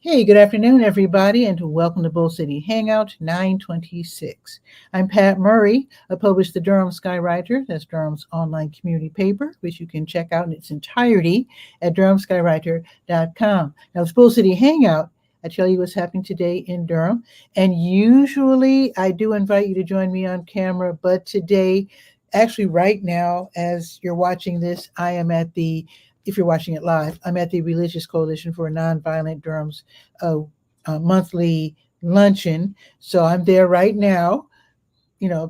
Hey, good afternoon, everybody, and welcome to Bull City Hangout 926. I'm Pat Murray. I publish the Durham Skywriter. That's Durham's online community paper, which you can check out in its entirety at durhamskywriter.com. Now, it's Bull City Hangout. I tell you what's happening today in Durham. And usually I do invite you to join me on camera, but today, actually right now, as you're watching this, I am at the if you're watching it live, I'm at the Religious Coalition for Nonviolent Durham's monthly luncheon. So I'm there right now,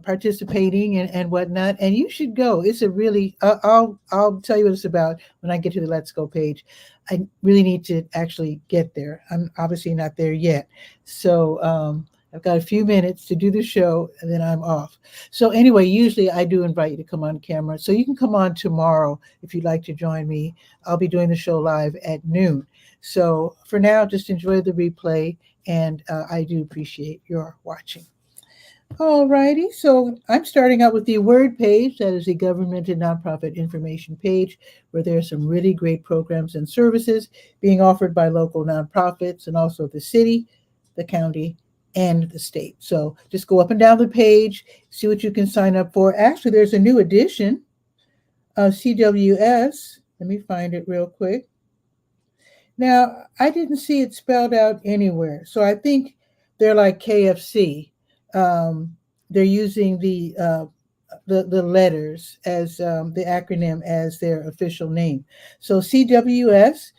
participating and whatnot. And you should go. It's a really, I'll tell you what it's about when I get to the Let's Go page. I really need to actually get there. I'm obviously not there yet. So I've got a few minutes to do the show and then I'm off. So anyway, usually I do invite you to come on camera. So you can come on tomorrow if you'd like to join me. I'll be doing the show live at noon. So for now, just enjoy the replay, and I do appreciate your watching. All righty, so I'm starting out with the Word page. That is the government and nonprofit information page where there are some really great programs and services being offered by local nonprofits and also the city, the county, and the state. So just go up and down the page, see what you can sign up for. Actually, there's a new edition of CWS. Let me find it real quick. Now, I didn't see it spelled out anywhere, so I think they're like KFC. They're using the letters as the acronym as their official name. So CWS,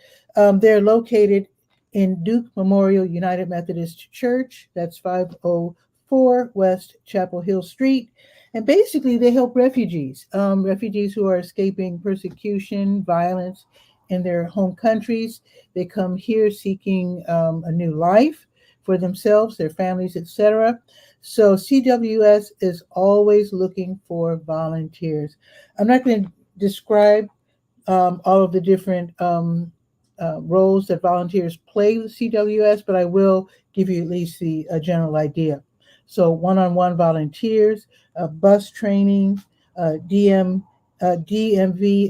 they're located in Duke Memorial United Methodist Church. That's 504 West Chapel Hill Street. And basically, they help refugees who are escaping persecution, violence in their home countries. They come here seeking a new life for themselves, their families, etc. So CWS is always looking for volunteers. I'm not going to describe all of the different roles that volunteers play with CWS, but I will give you at least the general idea. So one-on-one volunteers, bus training, DMV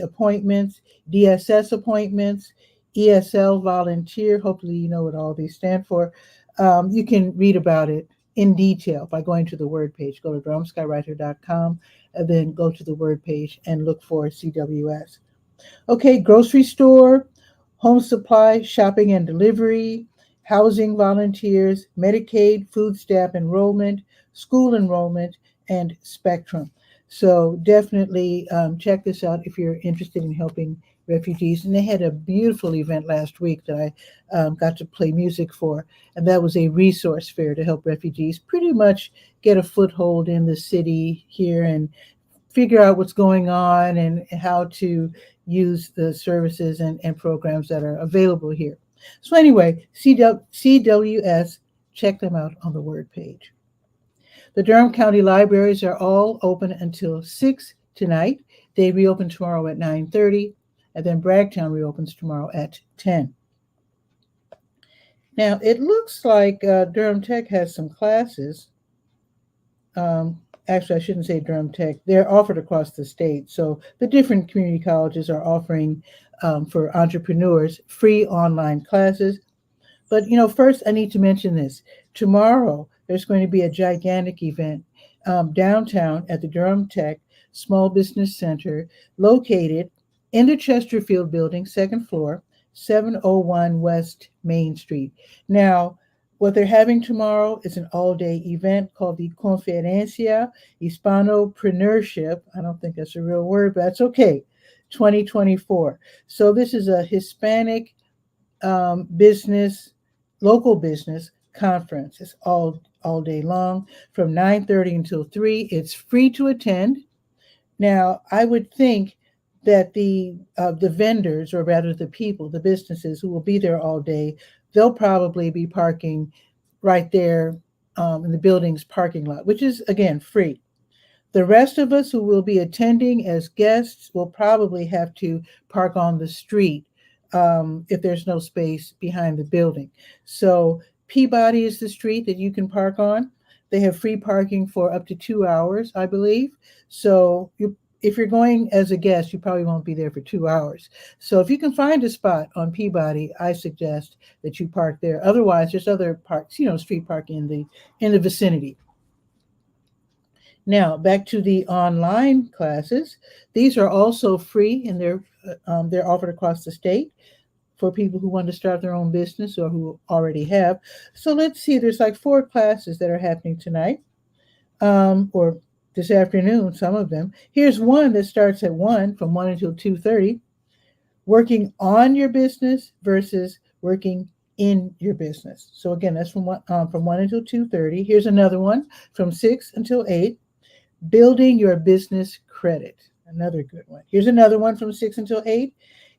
appointments, DSS appointments, ESL volunteer. Hopefully you know what all these stand for. You can read about it in detail by going to the Word page. Go to durhamskywriter.com and then go to the Word page and look for CWS. Okay, grocery store, home supply, shopping and delivery, housing volunteers, Medicaid, food stamp enrollment, school enrollment, and Spectrum. So definitely check this out if you're interested in helping refugees. And they had a beautiful event last week that I got to play music for. And that was a resource fair to help refugees pretty much get a foothold in the city here and figure out what's going on and how to use the services and programs that are available here. So anyway, CWS, check them out on the Word page. The Durham County Libraries are all open until 6 tonight. They reopen tomorrow at 9:30, and then Bragtown reopens tomorrow at 10. Now, it looks like Durham Tech has some classes. Actually, I shouldn't say Durham Tech. They're offered across the state. So the different community colleges are offering for entrepreneurs free online classes. But, first I need to mention this. Tomorrow, there's going to be a gigantic event downtown at the Durham Tech Small Business Center, located in the Chesterfield building, second floor, 701 West Main Street. Now, what they're having tomorrow is an all-day event called the 𝗕𝗨𝗟𝗟 Hispanopreneurship. I don't think that's a real word, but that's okay. 2024. So this is a Hispanic local business conference. It's all day long from 9:30 until 3. It's free to attend. Now, I would think that the vendors, or rather the people, the businesses who will be there all day, they'll probably be parking right there in the building's parking lot, which is, again, free. The rest of us who will be attending as guests will probably have to park on the street if there's no space behind the building. So Peabody is the street that you can park on. They have free parking for up to 2 hours, I believe. So if you're going as a guest, you probably won't be there for 2 hours. So if you can find a spot on Peabody, I suggest that you park there. Otherwise, there's other parks, street parking in the vicinity. Now, back to the online classes. These are also free, and they're offered across the state for people who want to start their own business or who already have. So let's see, there's like 4 classes that are happening tonight, or this afternoon, some of them. Here's one that starts at 1, from 1 until 2:30, working on your business versus working in your business. So again, that's from 1 until 2:30. Here's another one from 6 until 8, building your business credit. Another good one. Here's another one from 6 until 8,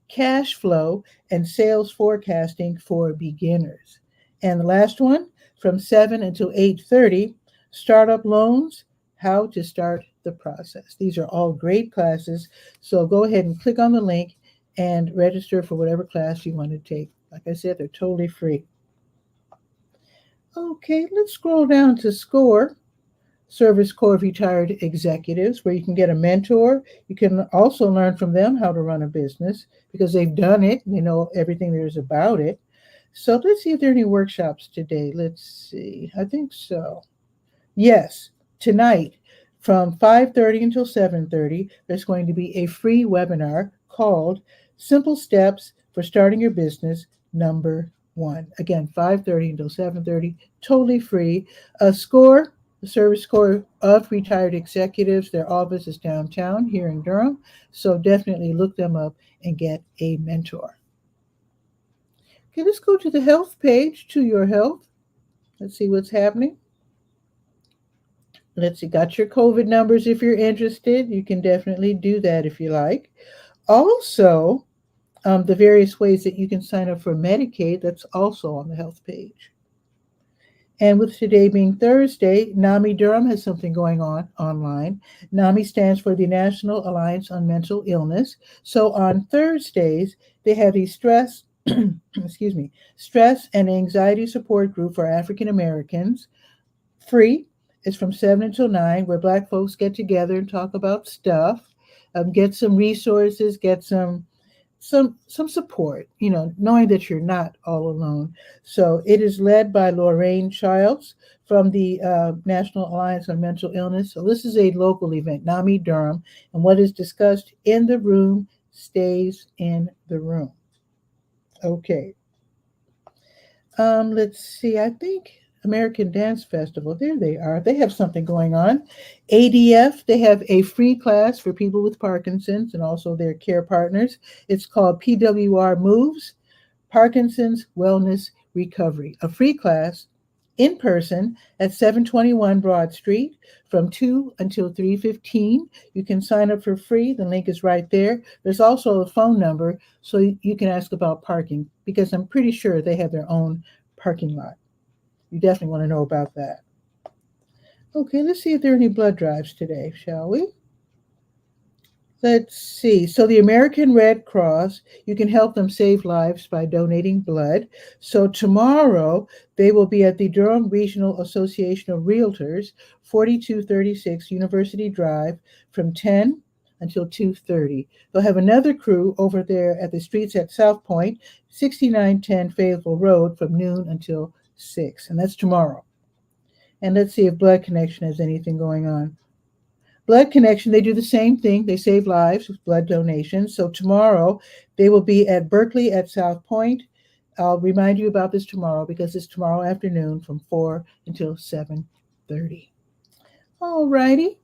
cash flow and sales forecasting for beginners. And the last one from 7 until 8:30, startup loans, how to start the process. These are all great classes. So go ahead and click on the link and register for whatever class you want to take. Like I said, they're totally free. Okay, let's scroll down to SCORE. Service Corps of Retired Executives, where you can get a mentor. You can also learn from them how to run a business because they've done it and they know everything there is about it. So let's see if there are any workshops today. Let's see. I think so. Yes, tonight from 5:30 until 7:30, there's going to be a free webinar called Simple Steps for Starting Your Business Number 1. Again, 5:30 until 7:30, totally free. SCORE, the Service Corps of Retired Executives, their office is downtown here in Durham. So definitely look them up and get a mentor. Okay, let's go to the health page, to your health. Let's see what's happening. Let's see, got your COVID numbers if you're interested. You can definitely do that if you like. Also, the various ways that you can sign up for Medicaid, that's also on the health page. And with today being Thursday, NAMI Durham has something going on online. NAMI stands for the National Alliance on Mental Illness. So on Thursdays, they have a stress and anxiety support group for African Americans. Free. It's from 7 until 9, where Black folks get together and talk about stuff, get some resources, get some support, knowing that you're not all alone. So it is led by Lorraine Childs from the National Alliance on Mental Illness. So this is a local event, NAMI Durham, and what is discussed in the room stays in the room. Okay. Let's see, I think American Dance Festival, there they are. They have something going on. ADF, they have a free class for people with Parkinson's and also their care partners. It's called PWR Moves, Parkinson's Wellness Recovery, a free class in person at 721 Broad Street from 2 until 3:15. You can sign up for free. The link is right there. There's also a phone number so you can ask about parking because I'm pretty sure they have their own parking lot. You definitely want to know about that. Okay, let's see if there are any blood drives today, shall we? Let's see. So the American Red Cross, you can help them save lives by donating blood. So tomorrow, they will be at the Durham Regional Association of Realtors, 4236 University Drive, from 10 until 2:30. They'll have another crew over there at the Streets at South Point, 6910 Fayetteville Road, from noon until 6, and that's tomorrow. And let's see if Blood Connection has anything going on. Blood Connection, they do the same thing. They save lives with blood donations. So tomorrow, they will be at Berkeley at South Point. I'll remind you about this tomorrow because it's tomorrow afternoon from 4 until 7:30. All righty.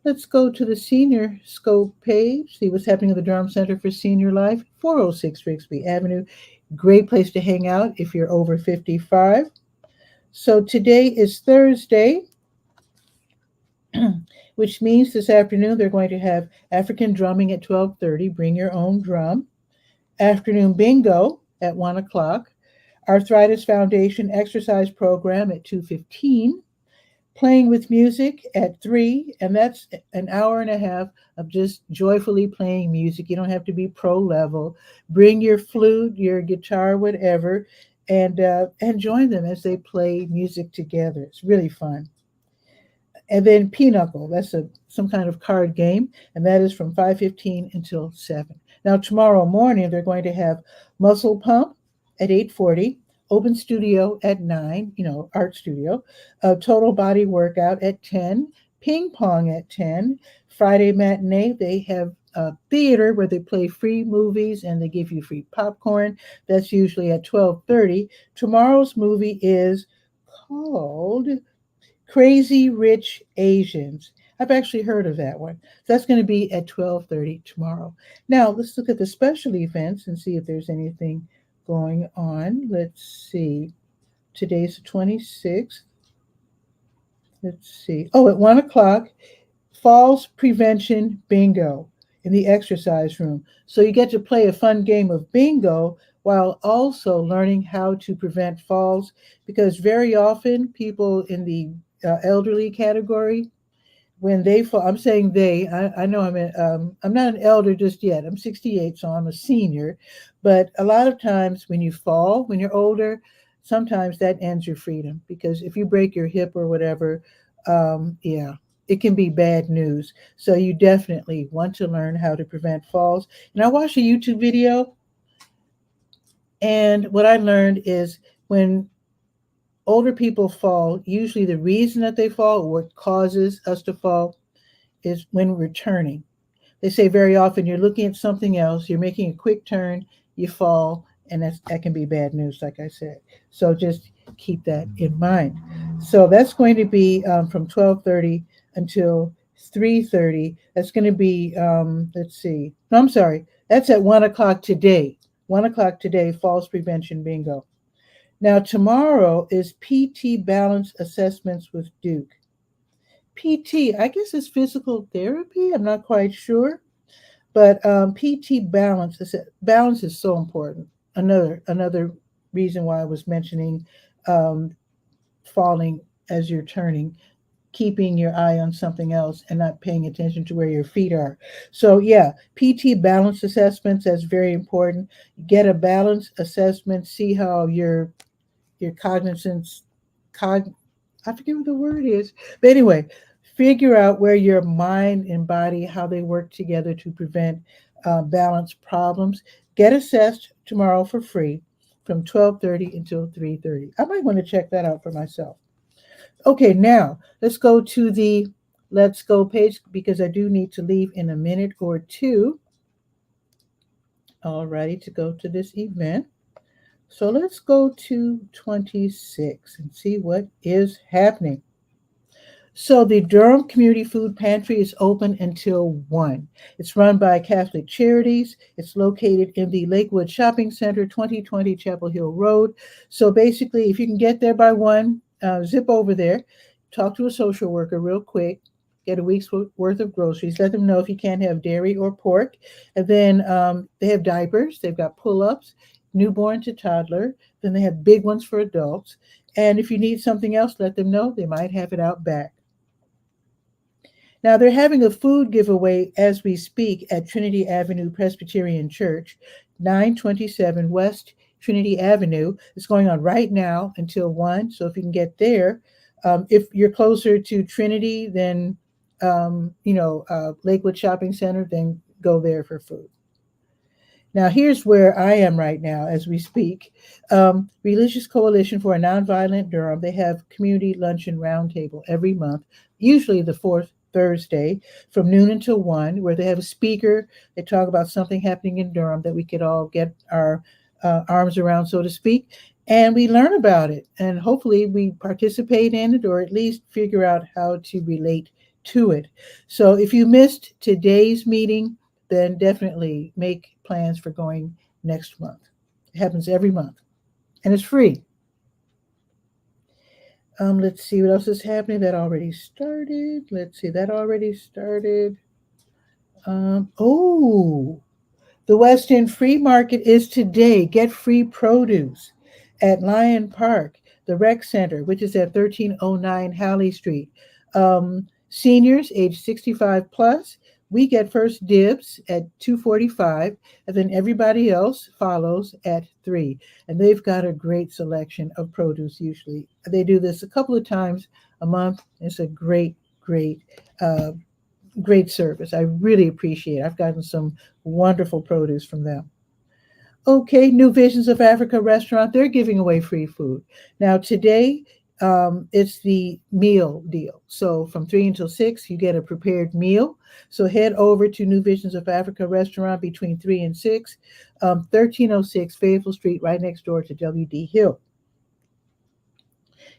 Let's go to the Senior Scope page, see what's happening at the Durham Center for Senior Life, 406 Rigsby Avenue. Great place to hang out if you're over 55. So today is Thursday, which means this afternoon they're going to have African drumming at 12:30. Bring your own drum. Afternoon bingo at 1 o'clock. Arthritis Foundation exercise program at 2:15. Playing with music at 3, and that's an hour and a half of just joyfully playing music. You don't have to be pro level. Bring your flute, your guitar, whatever, and join them as they play music together. It's really fun. And then Pinochle, that's some kind of card game, and that is from 5:15 until 7. Now tomorrow morning they're going to have Muscle Pump at 8:40, Open Studio at 9, art studio, Total Body Workout at 10, Ping Pong at 10, Friday Matinee, they have a theater where they play free movies and they give you free popcorn. That's usually at 12:30. Tomorrow's movie is called Crazy Rich Asians. I've actually heard of that one. So that's going to be at 12:30 tomorrow. Now, let's look at the special events and see if there's anything going on. Let's see. Today's the 26th. Let's see. Oh, at 1 o'clock, Falls Prevention Bingo in the exercise room. So you get to play a fun game of bingo while also learning how to prevent falls, because very often people in the elderly category, when they fall, I'm saying they, I know I'm not an elder just yet. I'm 68, so I'm a senior. But a lot of times when you fall, when you're older, sometimes that ends your freedom, because if you break your hip or whatever, yeah, it can be bad news. So you definitely want to learn how to prevent falls. And I watched a YouTube video, and what I learned is when older people fall, usually the reason that they fall, or what causes us to fall, is when we're turning. They say very often you're looking at something else, you're making a quick turn, you fall, and that can be bad news, like I said. So just keep that in mind. So that's going to be from 12:30 until 3:30. That's going to be, let's see. No, I'm sorry. That's at 1 o'clock today. 1 o'clock today, Falls Prevention Bingo. Now, tomorrow is PT Balance Assessments with Duke. PT, I guess it's physical therapy. I'm not quite sure. But PT balance is so important. Another reason why I was mentioning falling as you're turning, keeping your eye on something else and not paying attention to where your feet are. So yeah, PT balance assessments, that's very important. Get a balance assessment, see how your cognizance, I forget what the word is, but anyway, figure out where your mind and body, how they work together to prevent balance problems. Get assessed tomorrow for free from 12:30 until 3:30. I might want to check that out for myself. Okay, now let's go to the Let's Go page, because I do need to leave in a minute or two. All righty, to go to this event. So let's go to 26 and see what is happening. So the Durham Community Food Pantry is open until 1. It's run by Catholic Charities. It's located in the Lakewood Shopping Center, 2020 Chapel Hill Road. So basically, if you can get there by 1, zip over there, talk to a social worker real quick, get a week's worth of groceries, let them know if you can't have dairy or pork. And then they have diapers, they've got pull-ups, newborn to toddler. Then they have big ones for adults. And if you need something else, let them know. They might have it out back. Now, they're having a food giveaway as we speak at Trinity Avenue Presbyterian Church, 927 West Trinity Avenue. It's going on right now until 1. So if you can get there, if you're closer to Trinity than, Lakewood Shopping Center, then go there for food. Now, here's where I am right now as we speak. Religious Coalition for a Nonviolent Durham, they have community luncheon roundtable every month, usually the fourth Thursday from noon until 1, where they have a speaker. They talk about something happening in Durham that we could all get our arms around, so to speak, and we learn about it. And hopefully we participate in it, or at least figure out how to relate to it. So if you missed today's meeting, then definitely make plans for going next month. It happens every month, and it's free. Let's see what else is happening. That already started. The West End Free Market is today. Get free produce at Lyon Park, the rec center, which is at 1309 Halley Street. Seniors age 65 plus, we get first dibs at 2:45, and then everybody else follows at 3. And they've got a great selection of produce usually. They do this a couple of times a month. It's a great great service. I really appreciate it. I've gotten some wonderful produce from them. Okay, New Visions of Africa restaurant, they're giving away free food. Now, today, it's the meal deal. So from 3 until 6, you get a prepared meal. So head over to New Visions of Africa restaurant between 3 and 6, 1306 Fayetteville Street, right next door to W.D. Hill.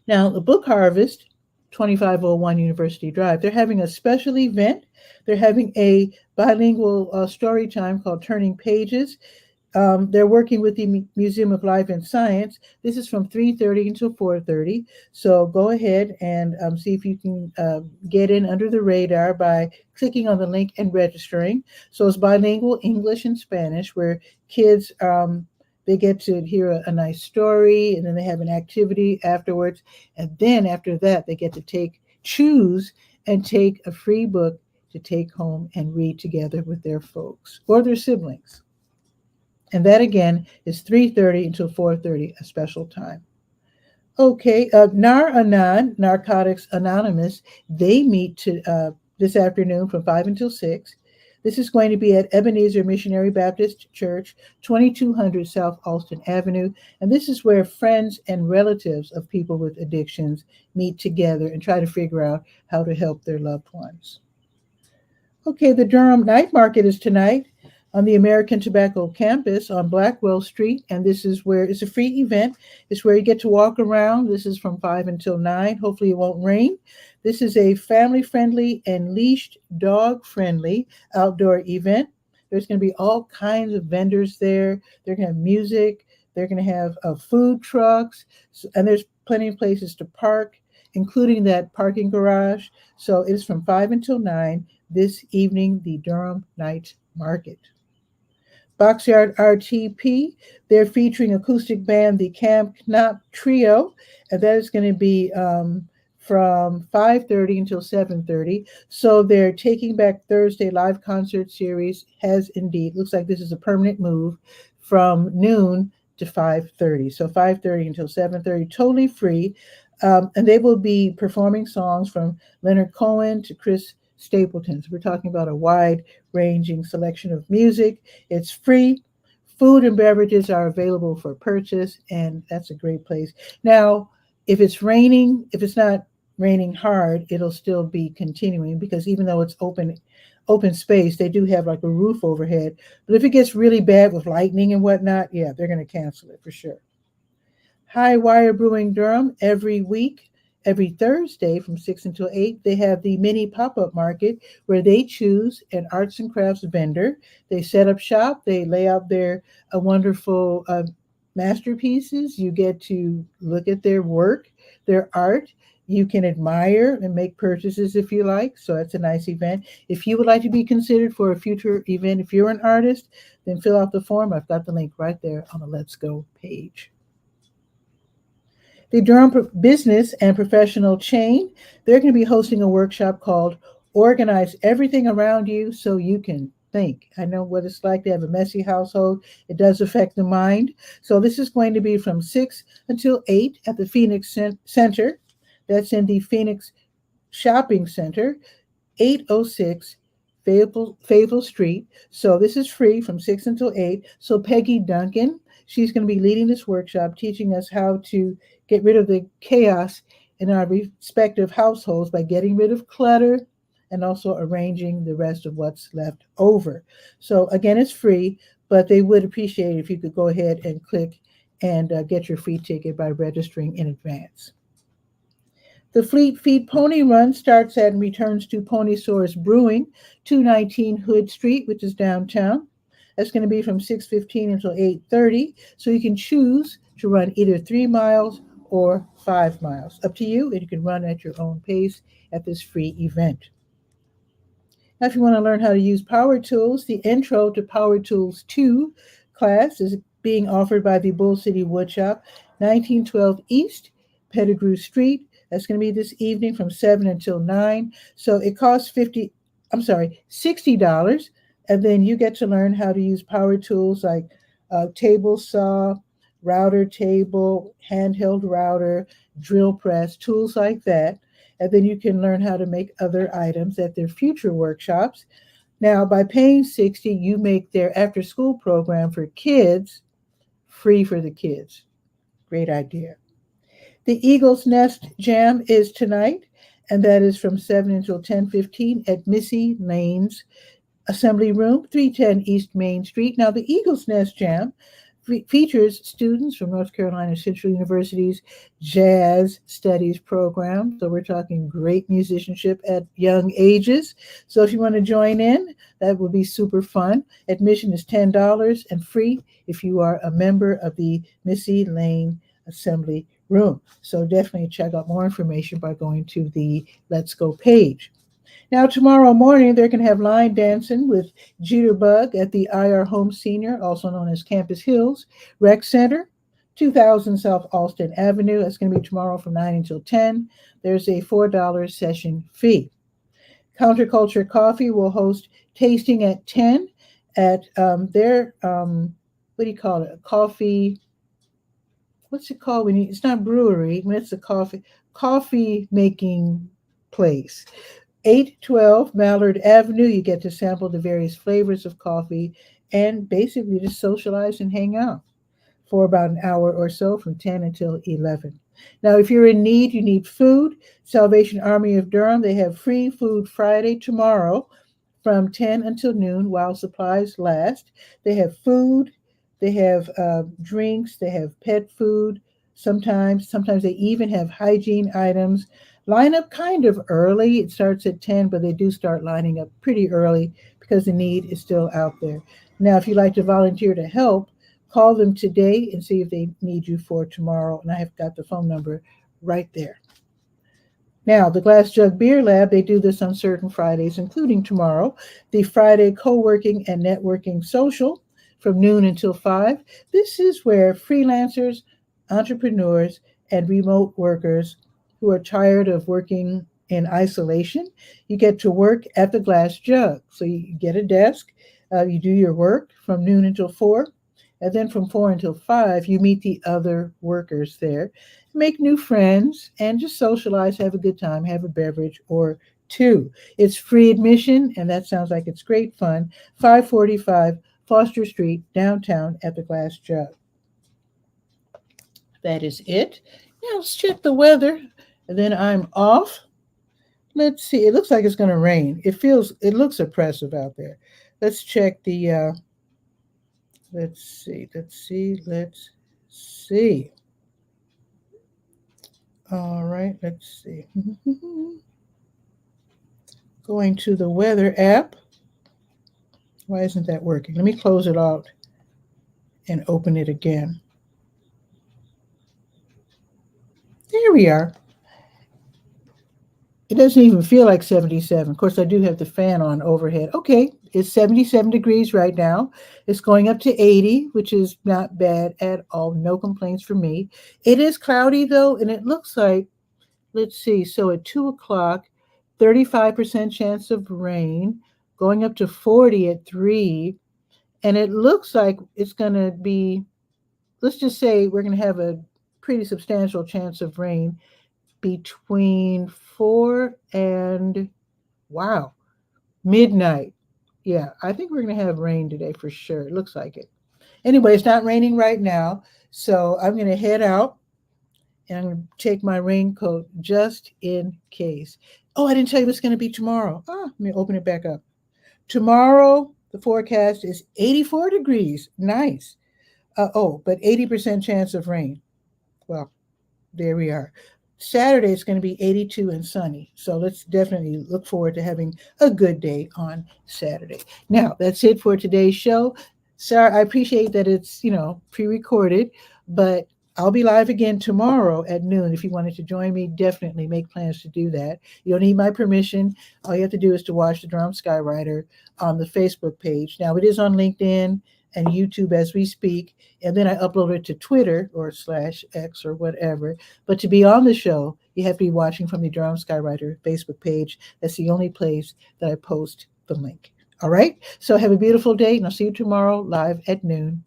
Now, the Book Harvest, 2501 University Drive, they're having a special event. They're having a bilingual story time called Turning Pages. They're working with the Museum of Life and Science. This is from 3:30 until 4:30. So go ahead and see if you can get in under the radar by clicking on the link and registering. So it's bilingual, English and Spanish, where kids, they get to hear a nice story, and then they have an activity afterwards. And then after that, they get to choose and take a free book to take home and read together with their folks or their siblings. And that, again, is 3:30 until 4:30, a special time. Okay, NAR-Anon, Narcotics Anonymous, they meet this afternoon from 5 until 6. This is going to be at Ebenezer Missionary Baptist Church, 2200 South Alston Avenue. And this is where friends and relatives of people with addictions meet together and try to figure out how to help their loved ones. Okay, the Durham Night Market is tonight on the American Tobacco campus on Blackwell Street, and this is where it's a free event. It's where you get to walk around. This is from 5 until 9. Hopefully it won't rain. This is a family-friendly and leashed dog-friendly outdoor event. There's going to be all kinds of vendors there. They're going to have music. They're going to have food trucks, and there's plenty of places to park, including that parking garage. So it is from 5 until 9 this evening, the Durham Night Market. Boxyard RTP, they're featuring acoustic band, the Camp Knop Trio, and that is going to be from 5:30 until 7:30. So their Taking Back Thursday live concert series has indeed, looks like this is a permanent move from noon to 5:30. So 5:30 until 7:30, totally free. And they will be performing songs from Leonard Cohen to Chris Stapleton. So we're talking about a wide-ranging selection of music. It's free. Food and beverages are available for purchase, and that's a great place. Now, if it's raining, if it's not raining hard, it'll still be continuing, because even though it's open space, they do have like a roof overhead. But if it gets really bad with lightning and whatnot, yeah, they're going to cancel it for sure. High Wire Brewing Durham, every Thursday from 6 until 8, they have the mini pop-up market where they choose an arts and crafts vendor. They set up shop. They lay out their wonderful masterpieces. You get to look at their work, their art. You can admire and make purchases if you like. So that's a nice event. If you would like to be considered for a future event, if you're an artist, then fill out the form. I've got the link right there on the Let's Go page. The Durham Business and Professional Chain, they're going to be hosting a workshop called Organize Everything Around You So You Can Think. I know what it's like to have a messy household. It does affect the mind. So this is going to be from 6 until 8 at the Phoenix Center. That's in the Phoenix Shopping Center, 806 Fayetteville Street. So this is free from 6 until 8. So Peggy Duncan, she's going to be leading this workshop, teaching us how to get rid of the chaos in our respective households by getting rid of clutter and also arranging the rest of what's left over. So again, it's free, but they would appreciate it if you could go ahead and click and get your free ticket by registering in advance. The Fleet Feet Pony Run starts at and returns to Pony Source Brewing, 219 Hood Street, which is downtown. That's going to be from 6:15 until 8:30. So you can choose to run either 3 miles or 5 miles. Up to you, and you can run at your own pace at this free event. Now, if you want to learn how to use power tools, the Intro to Power Tools 2 class is being offered by the Bull City Woodshop, 1912 East Pettigrew Street. That's going to be this evening from 7 until 9. So it costs $60. And then you get to learn how to use power tools like table saw, router table, handheld router, drill press, tools like that. and then you can learn how to make other items at their future workshops. Now, by paying $60, you make their after-school program for kids free for the kids. Great idea. The Eagle's Nest Jam is tonight, and that is from 7 until 10:15 at Missy Lane's Assembly Room, 310 East Main Street. Now, the Eagle's Nest Jam features students from North Carolina Central University's Jazz Studies program. So we're talking great musicianship at young ages. So if you want to join in, that would be super fun. Admission is $10 and free if you are a member of the Missy Lane Assembly Room. So definitely check out more information by going to the Let's Go page. Now, tomorrow morning, they're going to have line dancing with Jitterbug at the IR Home Senior, also known as Campus Hills Rec Center, 2000 South Alston Avenue. That's going to be tomorrow from 9 until 10. There's a $4 session fee. Counterculture Coffee will host tasting at 10 at their, what do you call it? Coffee, what's it called? It's not brewery, when it's a coffee making place. 812 Mallard Avenue. You get to sample the various flavors of coffee and basically just socialize and hang out for about an hour or so from 10 until 11. Now, if you're in need, you need food. Salvation Army of Durham, they have free food Friday tomorrow from 10 until noon while supplies last. They have food, they have drinks, they have pet food. Sometimes they even have hygiene items. Line up kind of early. It starts at 10, but they do start lining up pretty early because the need is still out there. Now, if you'd like to volunteer to help, call them today and see if they need you for tomorrow. And I have got the phone number right there. Now, the Glass Jug Beer Lab, they do this on certain Fridays, including tomorrow. The Friday Co-working and Networking Social from noon until 5. This is where freelancers, entrepreneurs, and remote workers who are tired of working in isolation, you get to work at the Glass Jug. So you get a desk, you do your work from noon until 4, and then from 4 until 5, you meet the other workers there, make new friends, and just socialize, have a good time, have a beverage or two. It's free admission, and that sounds like it's great fun. 545 Foster Street, downtown at the Glass Jug. That is it. Now let's check the weather. And then I'm off. Let's see. It looks like it's going to rain. It looks oppressive out there. Let's check the, let's see. All right, let's see. Going to the weather app. Why isn't that working? Let me close it out and open it again. There we are. It doesn't even feel like 77. Of course, I do have the fan on overhead. Okay, it's 77 degrees right now. It's going up to 80, which is not bad at all. No complaints from me. It is cloudy, though, and it looks like, let's see, so at 2 o'clock, 35% chance of rain, going up to 40 at 3, and it looks like it's going to be, let's just say we're going to have a pretty substantial chance of rain between 4 and, midnight. Yeah, I think we're going to have rain today for sure. It looks like it. Anyway, it's not raining right now, so I'm going to head out and I'm going to take my raincoat just in case. Oh, I didn't tell you what's going to be tomorrow. Let me open it back up. Tomorrow, the forecast is 84 degrees. Nice. But 80% chance of rain. Well, there we are. Saturday, it's going to be 82 and sunny. So let's definitely look forward to having a good day on Saturday. Now, that's it for today's show. Sarah, I appreciate that it's, pre-recorded, but I'll be live again tomorrow at noon. If you wanted to join me, definitely make plans to do that. You don't need my permission. All you have to do is to watch the Durham Skywriter on the Facebook page. Now, it is on LinkedIn and YouTube as we speak, and then I upload it to Twitter or /X or whatever. But to be on the show, you have to be watching from the Durham Skywriter Facebook page. That's the only place that I post the link. All right? So have a beautiful day, and I'll see you tomorrow live at noon.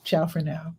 Ciao for now.